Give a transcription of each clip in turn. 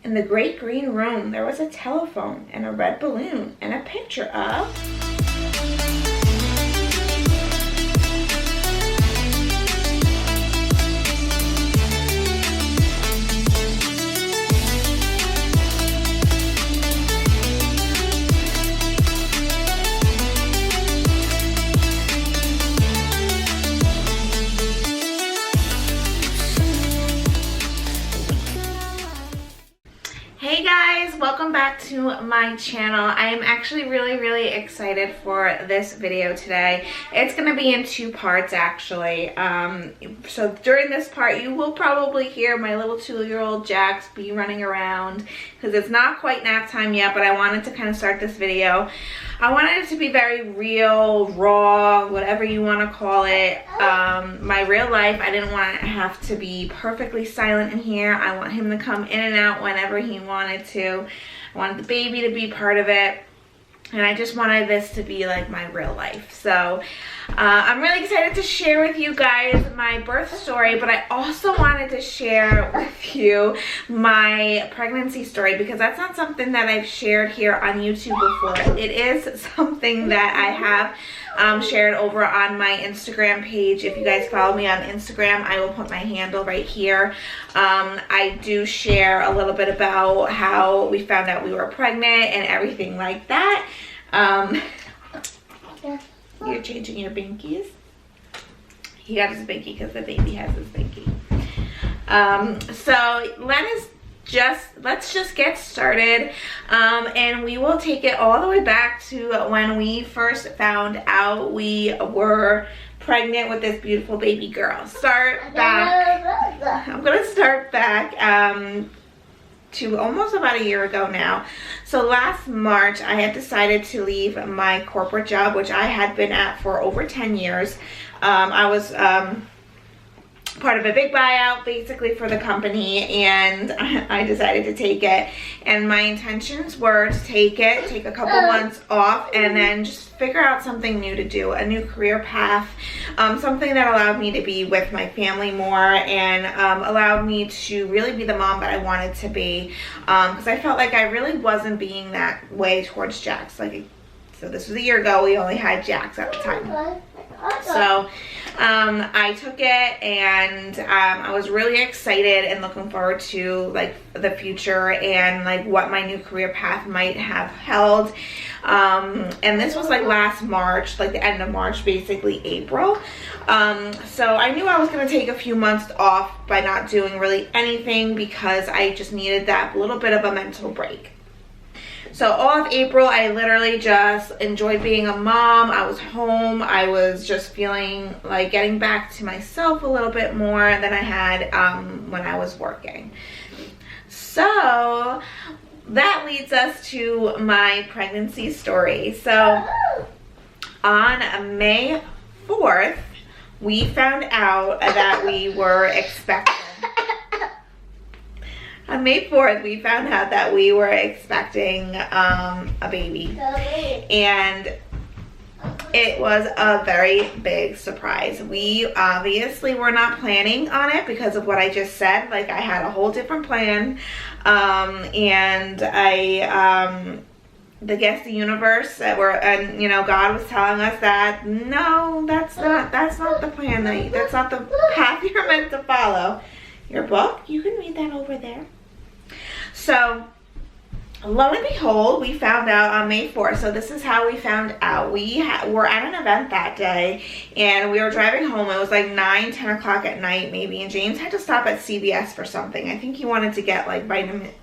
In the great green room, there was a telephone and a red balloon and a picture of... Hey guys, welcome back to my channel. I am actually really excited for this video today. It's going to be in two parts actually. So during this part you will probably hear my little 2-year-old Jax be running around because it's not quite nap time yet, but I wanted to kind of start this video. I wanted it to be very real, raw, whatever you want to call it. My real life. I didn't want to have to be perfectly silent in here. I want him to come in and out whenever he wanted to. I wanted the baby to be part of it. And I just wanted this to be like my real life. So I'm really excited to share with you guys my birth story, but I also wanted to share with you my pregnancy story because that's not something that I've shared here on YouTube before. It is something that I have shared over on my Instagram page. If you guys follow me on Instagram, I will put my handle right here. I do share a little bit about how we found out we were pregnant and everything like that. You're changing your binkies. He got his binky because the baby has his binky. So let's just get started, and we will take it all the way back to when we first found out we were pregnant with this beautiful baby girl. I'm gonna start back to almost about a year ago now. So last March I had decided to leave my corporate job, which I had been at for over 10 years. I was part of a big buyout basically for the company, and I decided to take it, and my intentions were to take a couple months off and then just figure out something new to do, a new career path, something that allowed me to be with my family more and allowed me to really be the mom that I wanted to be, because I felt like I really wasn't being that way towards Jax. So this was a year ago. We only had Jax at the time. So I took it, and I was really excited and looking forward to like the future and like what my new career path might have held. And this was like last March, like the end of March, basically April. So I knew I was going to take a few months off by not doing really anything because I just needed that little bit of a mental break. So all of April, I literally just enjoyed being a mom. I was home. I was just feeling like getting back to myself a little bit more than I had when I was working. So that leads us to my pregnancy story. So on May 4th, we found out that we were expecting. On May 4th, we found out that we were expecting a baby, and it was a very big surprise. We obviously were not planning on it because of what I just said. Like, I had a whole different plan, and the universe and you know, God was telling us that no, that's not the plan. That's not the path you're meant to follow. Your book, you can read that over there. So lo and behold, we found out on May 4th. So this is how we found out. We were at an event that day, and we were driving home. It was like 9-10 o'clock at night maybe, and James had to stop at CVS for something. I think he wanted to get like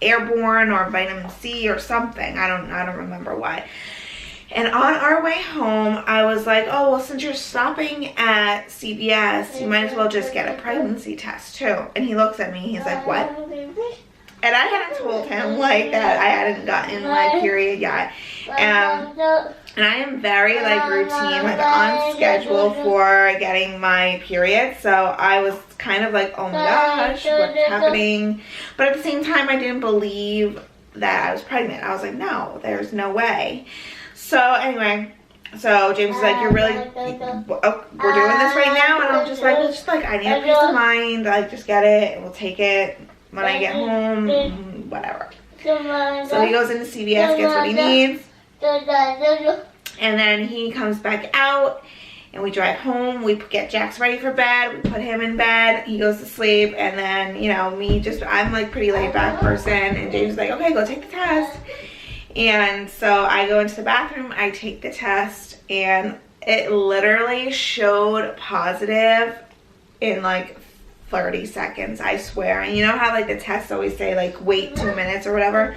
Airborne or vitamin C or something. I don't remember why. And on our way home, I was like, oh, well, since you're stopping at CVS, you might as well just get a pregnancy test too. And he looks at me, he's like, what? And I hadn't told him like that I hadn't gotten my period yet. And I am very like routine, like on schedule for getting my period. So I was kind of like, oh my gosh, what's happening? But at the same time, I didn't believe that I was pregnant. I was like, no, there's no way. So anyway, so James is like, you're really, we're doing this right now? And I'm just like, I need a peace of mind. Like, just get it, and we'll take it when I get home. whatever. So he goes into CVS, gets what he needs, and then he comes back out, and we drive home. We get Jax ready for bed. We put him in bed. He goes to sleep, and then, you know, I'm like pretty laid back person, and James is like, okay, go take the test. And so I go into the bathroom, I take the test, and it literally showed positive in like 30 seconds, I swear. And you know how like the tests always say like wait 2 minutes or whatever?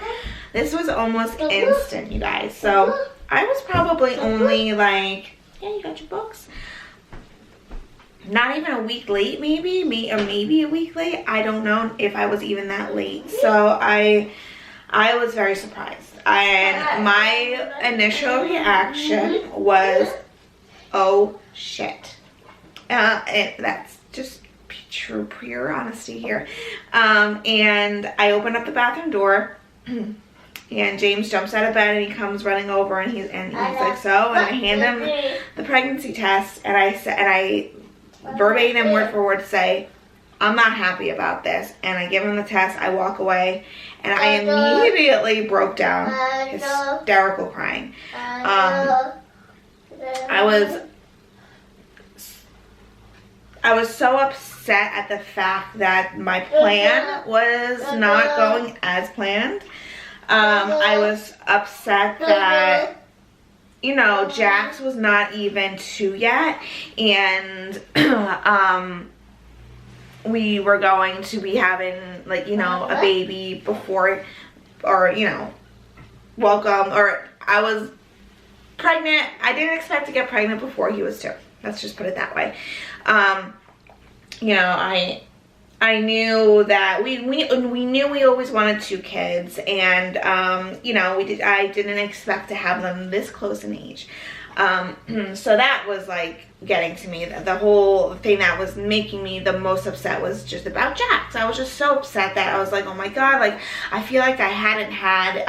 This was almost instant, you guys. So I was probably only like, yeah, you got your books? Not even a week late, maybe a week late. I don't know if I was even that late. So I was very surprised. And my initial reaction was, oh shit. That's just true, pure honesty here. And I open up the bathroom door, and James jumps out of bed, and he comes running over, and he's like, so, and I hand him the pregnancy test, and I verbatim, word for word, say, I'm not happy about this. And I give him the test, I walk away, and I immediately broke down, hysterical crying. I was so upset at the fact that my plan was not going as planned. I was upset that, you know, Jax was not even 2 yet, and we were going to be having, like, you know, a baby before, or, you know, I was pregnant. I didn't expect to get pregnant before he was 2. Let's just put it that way. You know, I knew that we knew we always wanted 2 kids, and you know, I didn't expect to have them this close in age. So that was like getting to me. The whole thing that was making me the most upset was just about Jax. I was just so upset that I was like, oh my god, like I feel like I hadn't had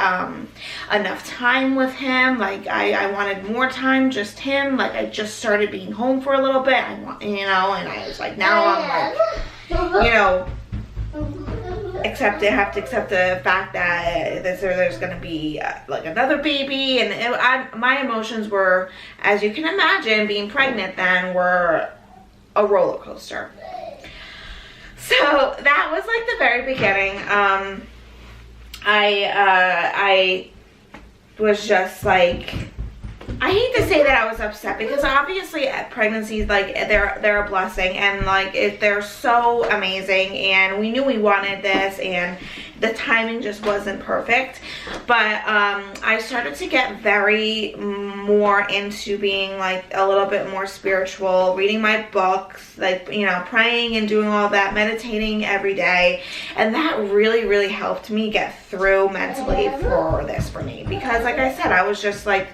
enough time with him. Like I wanted more time, just him. Like I just started being home for a little bit. You know, and I was like, now I'm like, you know, have to accept the fact that there's gonna be like another baby, and my emotions were, as you can imagine, being pregnant then, were a roller coaster. So that was like the very beginning. I was just like, I hate to say that I was upset, because obviously pregnancies, like they're a blessing, and like they're so amazing, and we knew we wanted this, and the timing just wasn't perfect. But I started to get very more into being like a little bit more spiritual, reading my books, like, you know, praying and doing all that, meditating every day, and that really helped me get through mentally for me, because like I said, I was just like,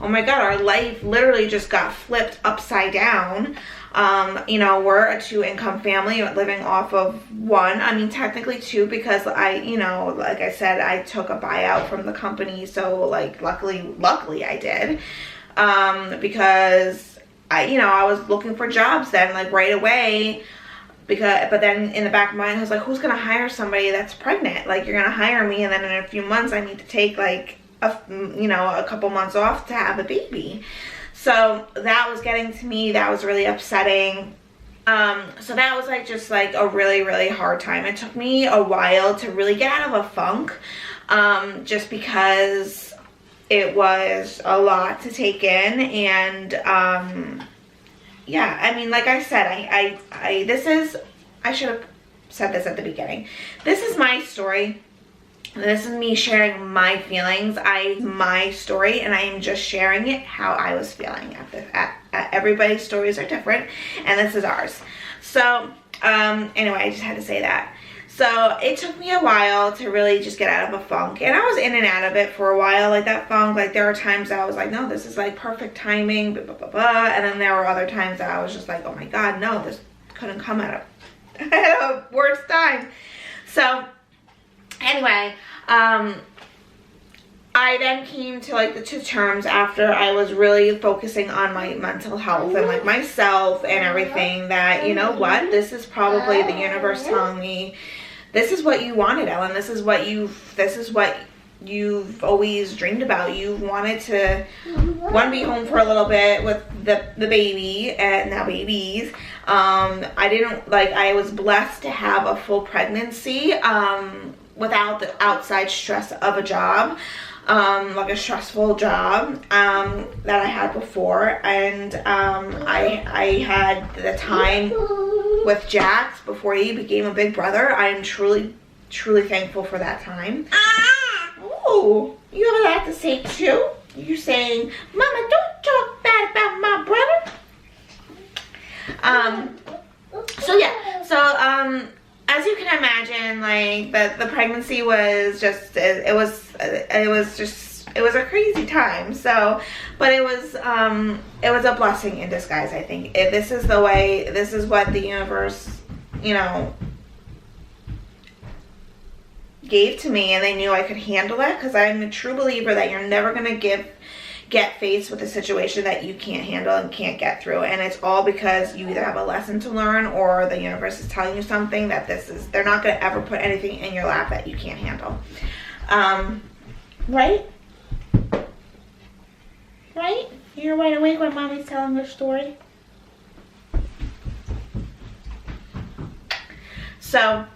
oh my god, our life literally just got flipped upside down. You know, we're a 2-income family living off of 1. I mean, technically 2, because you know, like I said, I took a buyout from the company. So like, luckily I did. Because you know, I was looking for jobs then, like right away. But then in the back of my mind, I was like, who's gonna hire somebody that's pregnant? Like, you're gonna hire me, and then in a few months I need to take like a couple months off to have a baby. So that was getting to me. That was really upsetting. So that was like just like a really hard time. It took me a while to really get out of a funk, just because it was a lot to take in. And yeah, I mean, like I said, I should have said this at the beginning. This is my story. This is me sharing my feelings, my story, and I am just sharing it how I was feeling. Everybody's stories are different, and this is ours. So, anyway, I just had to say that. So, it took me a while to really just get out of a funk, and I was in and out of it for a while, like that funk. Like, there were times that I was like, no, this is like perfect timing, blah, blah, blah, blah. And then there were other times that I was just like, oh my god, no, this couldn't come at a worse time. So, anyway, I then came to like the 2 terms after I was really focusing on my mental health and like myself and everything, that, you know what, this is probably the universe telling me this is what you wanted, Ellen. This is what you've always dreamed about. You wanted to, one, be home for a little bit with the baby, and now babies. I was blessed to have a full pregnancy without the outside stress of a job, like a stressful job that I had before. And I had the time with Jax before he became a big brother. I am truly thankful for that time. Oh, you have a lot to say too. You're saying, Mama, don't talk bad about my brother. As you can imagine, like the pregnancy was just, it was a crazy time. So, but it was a blessing in disguise, I think. This is what the universe, gave to me, and they knew I could handle it, because I'm a true believer that you're never going to get faced with a situation that you can't handle and can't get through, and it's all because you either have a lesson to learn, or the universe is telling you something that they're not going to ever put anything in your lap that you can't handle. Right? You're wide awake when Mommy's telling her story. So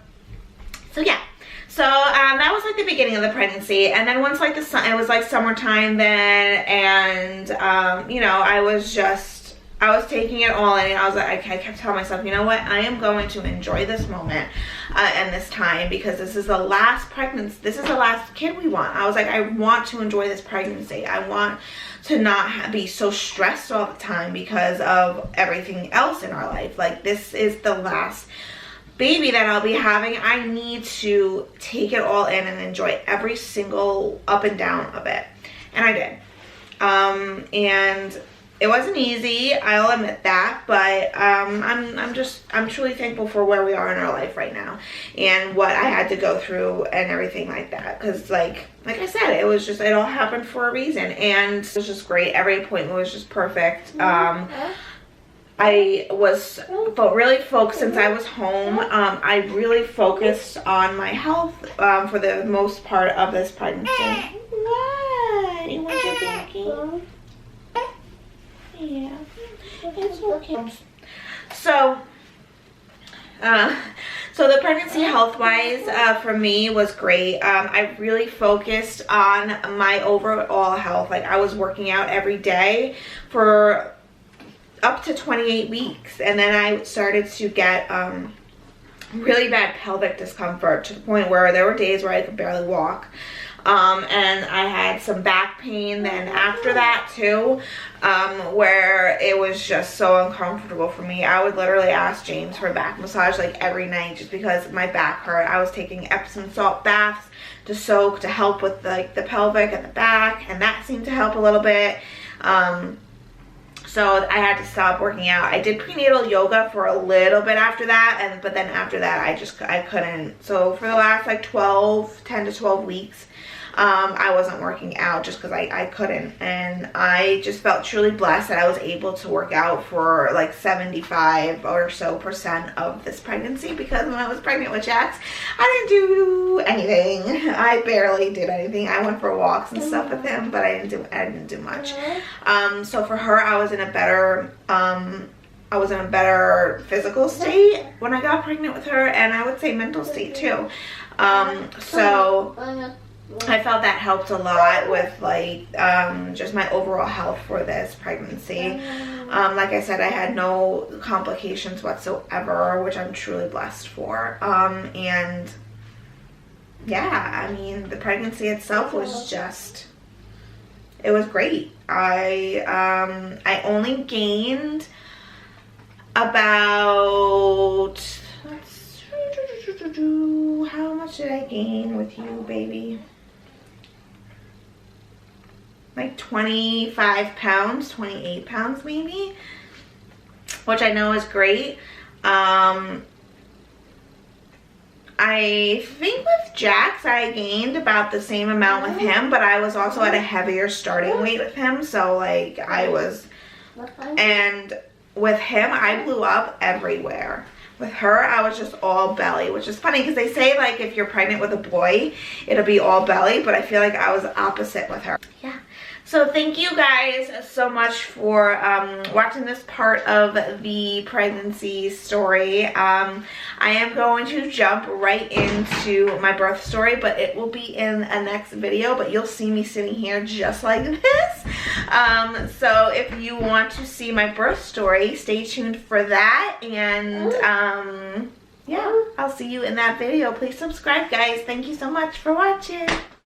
yeah. So that was like the beginning of the pregnancy, and then once like it was like summertime then, and I was taking it all in, and I was like, I kept telling myself, you know what, I am going to enjoy this moment and this time, because this is the last pregnancy, this is the last kid we want. I was like, I want to enjoy this pregnancy. I want to not be so stressed all the time because of everything else in our life. Like, this is the last baby that I'll be having. I need to take it all in and enjoy every single up and down of it, and I did. And it wasn't easy, I'll admit that, but I'm truly thankful for where we are in our life right now, and what I had to go through and everything like that, because like I said, it all happened for a reason, and it was just great. Every appointment was just perfect. I was really focused, since I was home, I really focused on my health for the most part of this pregnancy. What? You want your baby? Yeah, it's okay. So the pregnancy health-wise for me was great. I really focused on my overall health. Like, I was working out every day for up to 28 weeks, and then I started to get really bad pelvic discomfort, to the point where there were days where I could barely walk, and I had some back pain then after that too, where it was just so uncomfortable for me. I would literally ask James for a back massage like every night, just because my back hurt. I was taking Epsom salt baths to soak, to help with like the pelvic and the back, and that seemed to help a little bit. So I had to stop working out. I did prenatal yoga for a little bit after that, but then after that I couldn't. So for the last like 10 to 12 weeks, I wasn't working out just because I couldn't, and I just felt truly blessed that I was able to work out for like 75% or so of this pregnancy, because when I was pregnant with Jax, I didn't do anything. I barely did anything. I went for walks and stuff with him, but I didn't do much. So for her, I was in a better physical state when I got pregnant with her, and I would say mental state too. So I felt that helped a lot with like just my overall health for this pregnancy. Like I said, I had no complications whatsoever, which I'm truly blessed for. And yeah, I mean, the pregnancy itself was just, it was great. I only gained about, how much did I gain with you, baby? Like 25 pounds, 28 pounds maybe, which I know is great. I think with Jax I gained about the same amount with him, but I was also at a heavier starting weight with him, so like and with him I blew up everywhere. With her, I was just all belly, which is funny because they say like if you're pregnant with a boy, it'll be all belly, but I feel like I was opposite with her. Yeah. So thank you guys so much for watching this part of the pregnancy story. I am going to jump right into my birth story, but it will be in a next video, but you'll see me sitting here just like this. So if you want to see my birth story, stay tuned for that, and yeah, I'll see you in that video. Please subscribe, guys. Thank you so much for watching.